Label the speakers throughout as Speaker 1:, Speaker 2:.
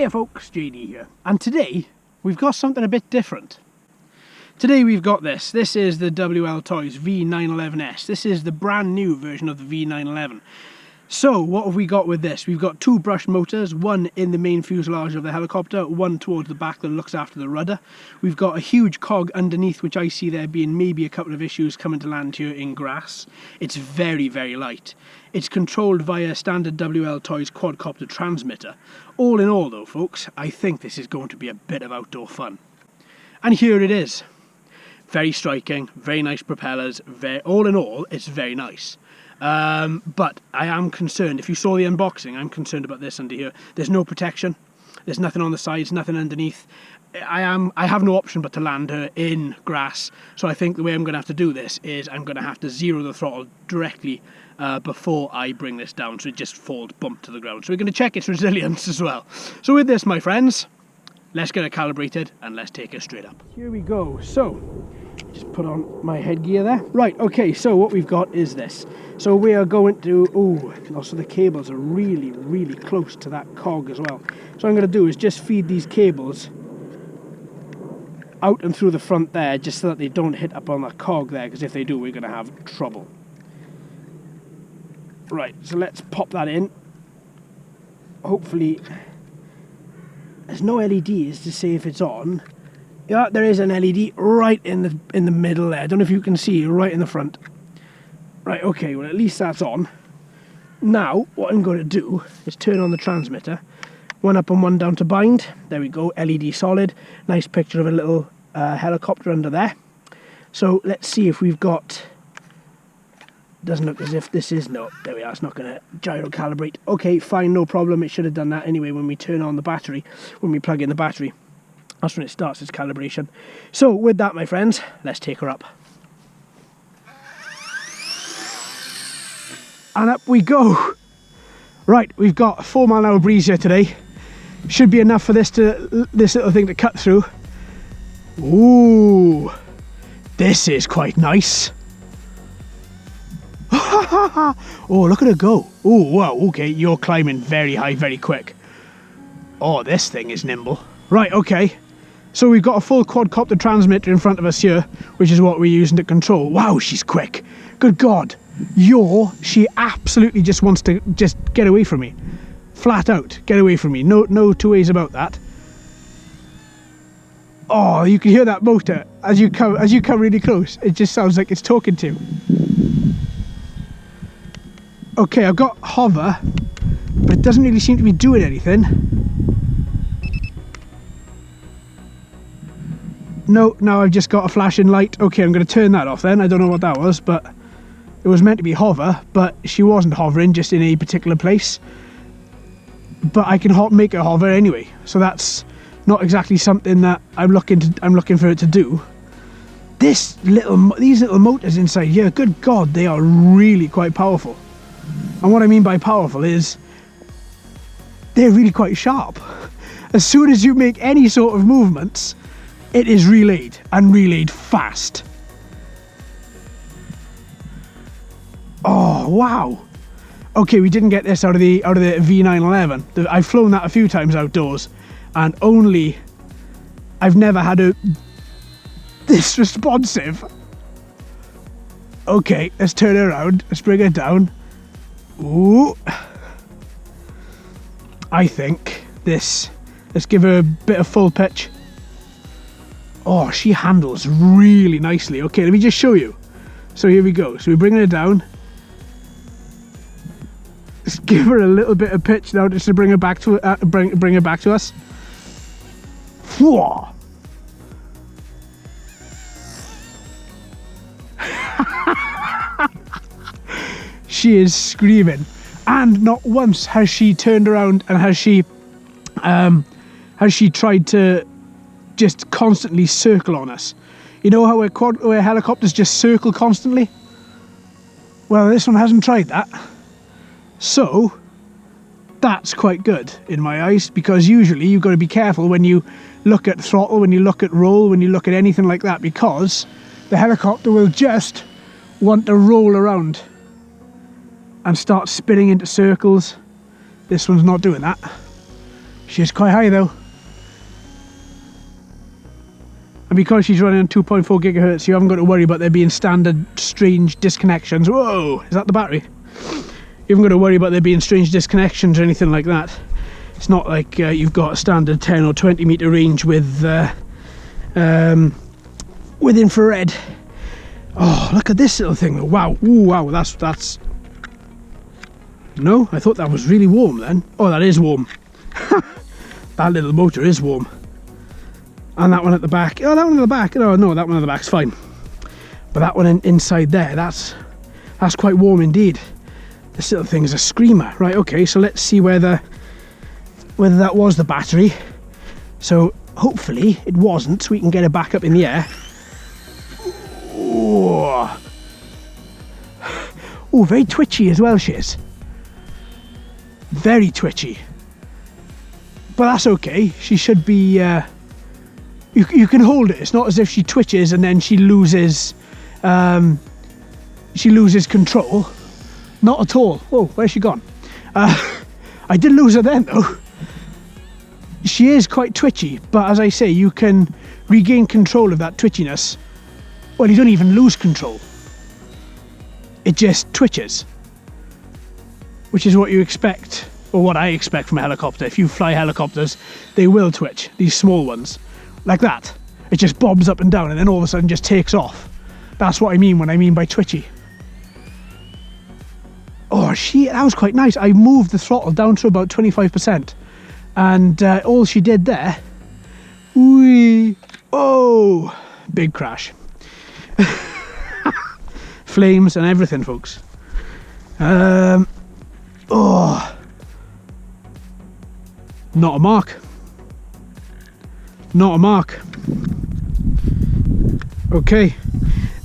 Speaker 1: Hey folks, JD here, and today we've got something a bit different. Today we've got this. This is the WLToys V911S. This is the brand new version of the V911. So what have we got with this? We've got two brush motors, one in the main fuselage of the helicopter, one towards the back that looks after the rudder. We've got a huge cog underneath, which I see there being maybe a couple of issues coming to land here in grass. It's very, very light. It's controlled via standard WLToys quadcopter transmitter. All in all though, folks, I think this is going to be a bit of outdoor fun. And here it is. Very striking, very nice propellers, all in all, it's very nice. But I am concerned, if you saw the unboxing, I'm concerned about this under here. There's no protection, there's nothing on the sides, nothing underneath. I have no option but to land her in grass, so I think the way I'm going to have to do this is I'm going to have to zero the throttle directly before I bring this down, so it just falls bump to the ground. So we're going to check its resilience as well. So with this, my friends, let's get it calibrated and let's take it straight up. Here we go. So just put on my headgear there. Right, okay, so what we've got is this. So we are going to, also the cables are really, really close to that cog as well. So what I'm going to do is just feed these cables out and through the front there, just so that they don't hit up on that cog there, because if they do, we're going to have trouble. Right, so let's pop that in. Hopefully, there's no LEDs to say if it's on. Yeah, there is an LED right in the middle there. I don't know if you can see, right in the front. Right, okay, well at least that's on. Now, what I'm going to do is turn on the transmitter. One up and one down to bind. There we go, LED solid. Nice picture of a little helicopter under there. So let's see if we've got... Doesn't look as if this is... No, there we are, it's not going to gyro calibrate. Okay, fine, no problem. It should have done that anyway when we turn on the battery, when we plug in the battery. That's when it starts its calibration. So with that, my friends, let's take her up. And up we go. Right, we've got a 4-mile-an-hour breeze here today. Should be enough for this little thing to cut through. Ooh, this is quite nice. Oh, look at her go. Oh, wow, okay, you're climbing very high, very quick. Oh, this thing is nimble. Right, okay. So we've got a full quadcopter transmitter in front of us here, which is what we're using to control. Wow, she's quick. Good God. She absolutely just wants to just get away from me. Flat out, get away from me. No two ways about that. Oh, you can hear that motor as you come really close. It just sounds like it's talking to you. Okay, I've got hover, but it doesn't really seem to be doing anything. No, now I've just got a flashing light. Okay, I'm going to turn that off then. I don't know what that was, but it was meant to be hover, but she wasn't hovering just in a particular place. But I can make her hover anyway, so that's not exactly something that I'm looking for it to do. These little motors inside here, good God, they are really quite powerful. And what I mean by powerful is they're really quite sharp. As soon as you make any sort of movements, it is relayed, and relayed fast. Oh, wow. Okay, we didn't get this out of the V911. I've flown that a few times outdoors, and I've never had a this responsive. Okay, let's turn her around. Let's bring her down. Ooh. I think let's give her a bit of full pitch. Oh, she handles really nicely. Okay, let me just show you. So here we go. So we're bringing her down. Let's give her a little bit of pitch now, just to bring her back to bring her back to us. Whoa. She is screaming, and not once has she turned around and has she tried to just constantly circle on us. You know how where helicopters just circle constantly? Well, this one hasn't tried that. So that's quite good in my eyes, because usually you've got to be careful when you look at throttle, when you look at roll, when you look at anything like that, because the helicopter will just want to roll around and start spinning into circles. This one's not doing that. She's quite high though. And because she's running on 2.4 gigahertz, you haven't got to worry about there being standard strange disconnections. Whoa, is that the battery? You haven't got to worry about there being strange disconnections or anything like that. It's not like you've got a standard 10 or 20 meter range with infrared. Oh, look at this little thing though. Wow. Ooh, wow, that's... No, I thought that was really warm then. Oh, that is warm. That little motor is warm. And that one at the back. Oh, that one at the back. Oh, no, that one at the back's fine. But that one inside there, that's quite warm indeed. This little thing is a screamer. Right, okay, so let's see whether that was the battery. So hopefully it wasn't, so we can get it back up in the air. Oh, oh, very twitchy as well, she is. Very twitchy. But that's okay. She should be... You can hold it. It's not as if she twitches and then she loses control. Not at all. Oh, where's she gone? I did lose her then though. She is quite twitchy, but as I say, you can regain control of that twitchiness. Well, you don't even lose control. It just twitches, which is what you expect, or what I expect from a helicopter. If you fly helicopters, they will twitch, these small ones. Like that. It just bobs up and down and then all of a sudden just takes off. That's what I mean when I mean by twitchy. Oh, that was quite nice. I moved the throttle down to about 25%. And all she did there... Whee! Oh! Big crash. Flames and everything, folks. Oh! Not a mark. Not a mark. Okay,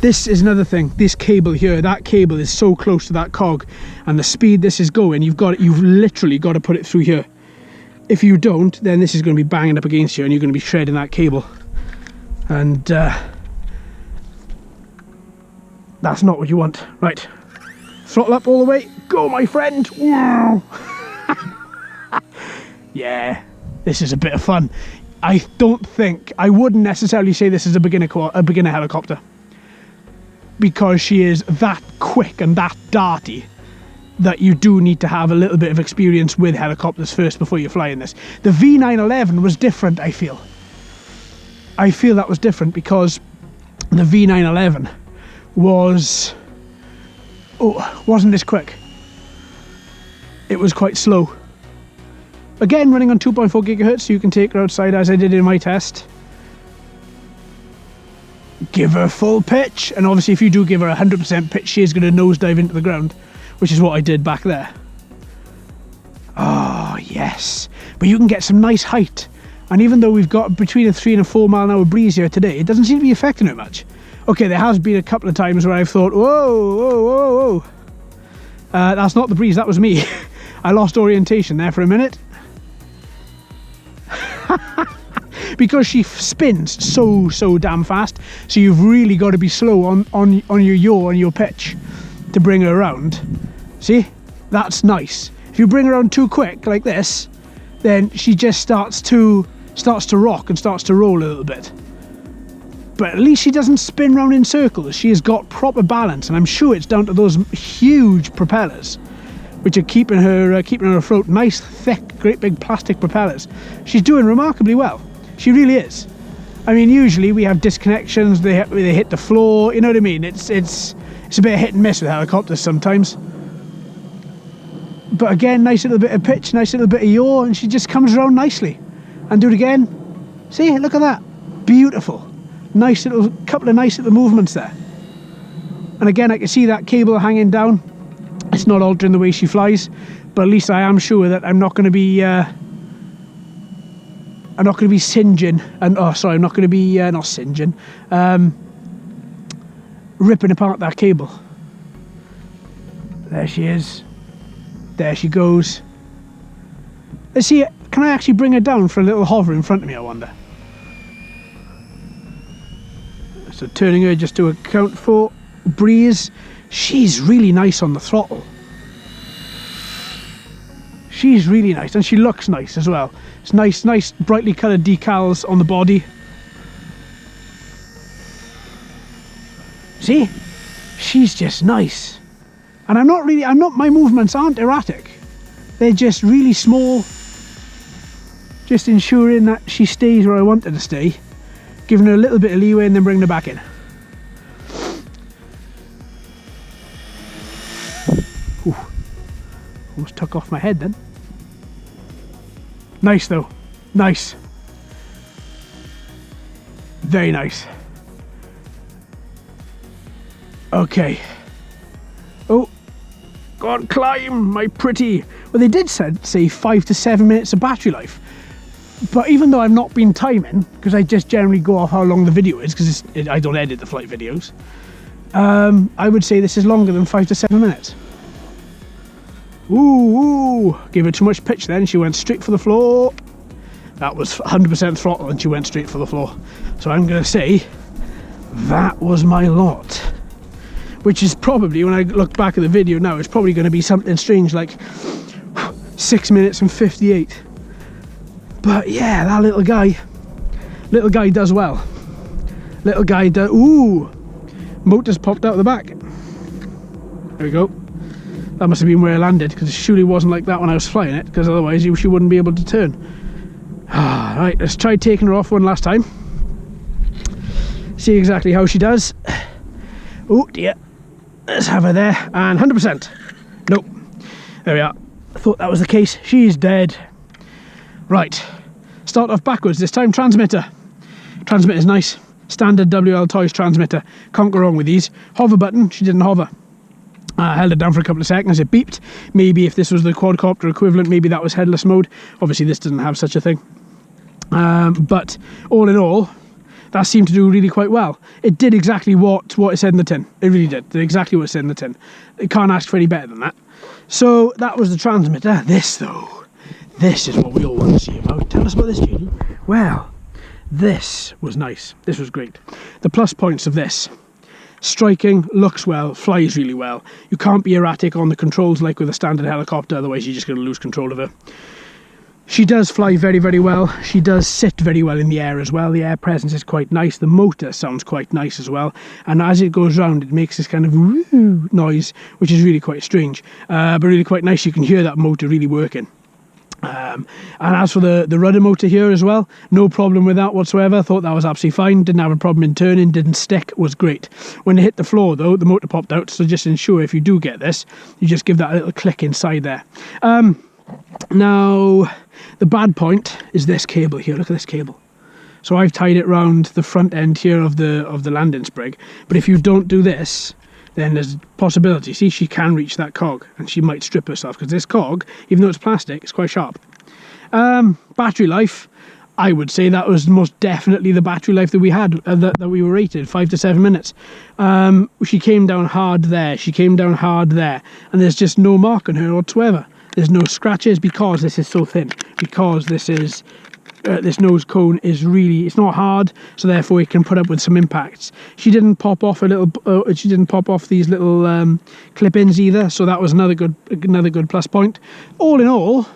Speaker 1: this is another thing. This cable here, that cable is so close to that cog, and the speed this is going, you've literally got to put it through here. If you don't, then this is going to be banging up against you and you're going to be shredding that cable, and that's not what you want. Right, throttle up all the way, go my friend. Wow. Yeah, this is a bit of fun. I wouldn't necessarily say this is a beginner helicopter, because she is that quick and that darty that you do need to have a little bit of experience with helicopters first before you fly in this. The V911 was different, I feel. I feel that was different because the V911 wasn't this quick. It was quite slow. Again, running on 2.4 gigahertz, so you can take her outside as I did in my test. Give her full pitch, and obviously if you do give her 100% pitch, she is going to nosedive into the ground, which is what I did back there. Oh, yes. But you can get some nice height, and even though we've got between a 3 and a 4 mile an hour breeze here today, it doesn't seem to be affecting her much. Okay, there has been a couple of times where I've thought, whoa, whoa, whoa, whoa. That's not the breeze, that was me. I lost orientation there for a minute. Because she spins so damn fast, so you've really got to be slow on your yaw and your pitch to bring her around. See, that's nice. If you bring her around too quick like this, then she just starts to rock and starts to roll a little bit. But at least she doesn't spin round in circles. She has got proper balance, and I'm sure it's down to those huge propellers which are keeping her afloat. Nice, thick, great big plastic propellers. She's doing remarkably well. She really is. I mean, usually we have disconnections, they hit the floor, you know what I mean? It's a bit of hit and miss with helicopters sometimes. But again, nice little bit of pitch, nice little bit of yaw, and she just comes around nicely. And do it again. See, look at that. Beautiful. Nice little, couple of nice little movements there. And again, I can see that cable hanging down. It's not altering the way she flies, but at least I am sure that I'm not going to be singeing, and I'm not going to be not singeing, ripping apart that cable. There she is. There she goes. Let's see, can I actually bring her down for a little hover in front of me, I wonder? So turning her just to account for breeze. She's really nice on the throttle. she's really nice, and she looks nice as well. It's nice brightly coloured decals on the body. See? She's just nice. And my movements aren't erratic. They're just really small. Just ensuring that she stays where I want her to stay. Giving her a little bit of leeway and then bringing her back in. Ooh. Almost took off my head then. Nice though. Nice. Very nice. Okay. Oh. Go on, climb, my pretty. Well, they did say 5 to 7 minutes of battery life. But even though I've not been timing, because I just generally go off how long the video is, because I don't edit the flight videos, I would say this is longer than 5 to 7 minutes. Ooh, gave her too much pitch then, she went straight for the floor. That was 100% throttle and she went straight for the floor. So I'm going to say, that was my lot. Which is probably, when I look back at the video now, it's probably going to be something strange like 6 minutes and 58. But yeah, that little guy does well. Little guy does, ooh, motor's popped out the back. There we go. That must have been where I landed, because it surely wasn't like that when I was flying it, because otherwise she wouldn't be able to turn. Right, let's try taking her off one last time. See exactly how she does. Oh dear. Let's have her there, and 100%. Nope. There we are. I thought that was the case. She's dead. Right. Start off backwards this time. Transmitter. Transmitter's nice. Standard WLToys transmitter. Can't go wrong with these. Hover button. She didn't hover. I held it down for a couple of seconds. It beeped. Maybe if this was the quadcopter equivalent, maybe that was headless mode. Obviously this doesn't have such a thing. But all in all, that seemed to do really quite well. It did exactly what it said in the tin. It really did. Did exactly what it said in the tin. It can't ask for any better than that. So that was the transmitter. This though, this is what we all want to see about. Tell us about this, Judy. Well, this was nice. This was great. The plus points of this: striking, looks well, flies really well. You can't be erratic on the controls like with a standard helicopter, otherwise you're just going to lose control of her. She does fly very, very well. She does sit very well in the air as well. The air presence is quite nice. The motor sounds quite nice as well. And as it goes round, it makes this kind of woo noise, which is really quite strange. But really quite nice. You can hear that motor really working. And as for the rudder motor here as well, no problem with that whatsoever. Thought that was absolutely fine. Didn't have a problem in turning, didn't stick, was great. When it hit the floor though, the motor popped out. So just ensure if you do get this, you just give that a little click inside there. Now, the bad point is this cable here. Look at this cable. So I've tied it round the front end here of the landing sprig. But if you don't do this, then there's a possibility. See, she can reach that cog and she might strip herself, because this cog, even though it's plastic, it's quite sharp. Battery life, I would say that was most definitely the battery life that we had, that we were rated, 5 to 7 minutes. She came down hard there, she came down hard there, and there's just no mark on her whatsoever. There's no scratches because this is so thin, because this is this nose cone is really, it's not hard, so therefore it can put up with some impacts. She didn't pop off these little clip-ins either, so that was another good plus point. All in all,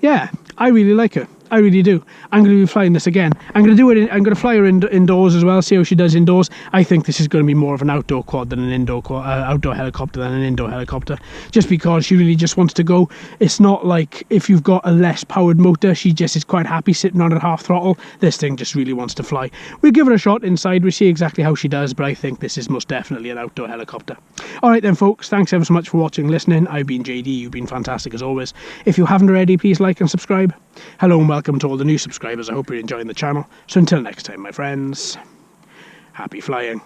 Speaker 1: yeah, I really like her. I really do. I'm going to be flying this again. I'm going to fly her indoors as well, see how she does indoors. I think this is going to be more of an outdoor quad than an outdoor helicopter than an indoor helicopter, just because she really just wants to go. It's not like if you've got a less powered motor, she just is quite happy sitting on at half throttle. This thing just really wants to fly. We'll give her a shot inside, we'll see exactly how she does, but I think this is most definitely an outdoor helicopter. Alright then folks, thanks ever so much for watching and listening. I've been JD, you've been fantastic as always. If you haven't already, please like and subscribe. Hello and welcome to all the new subscribers. I hope you're enjoying the channel. So until next time, my friends, happy flying.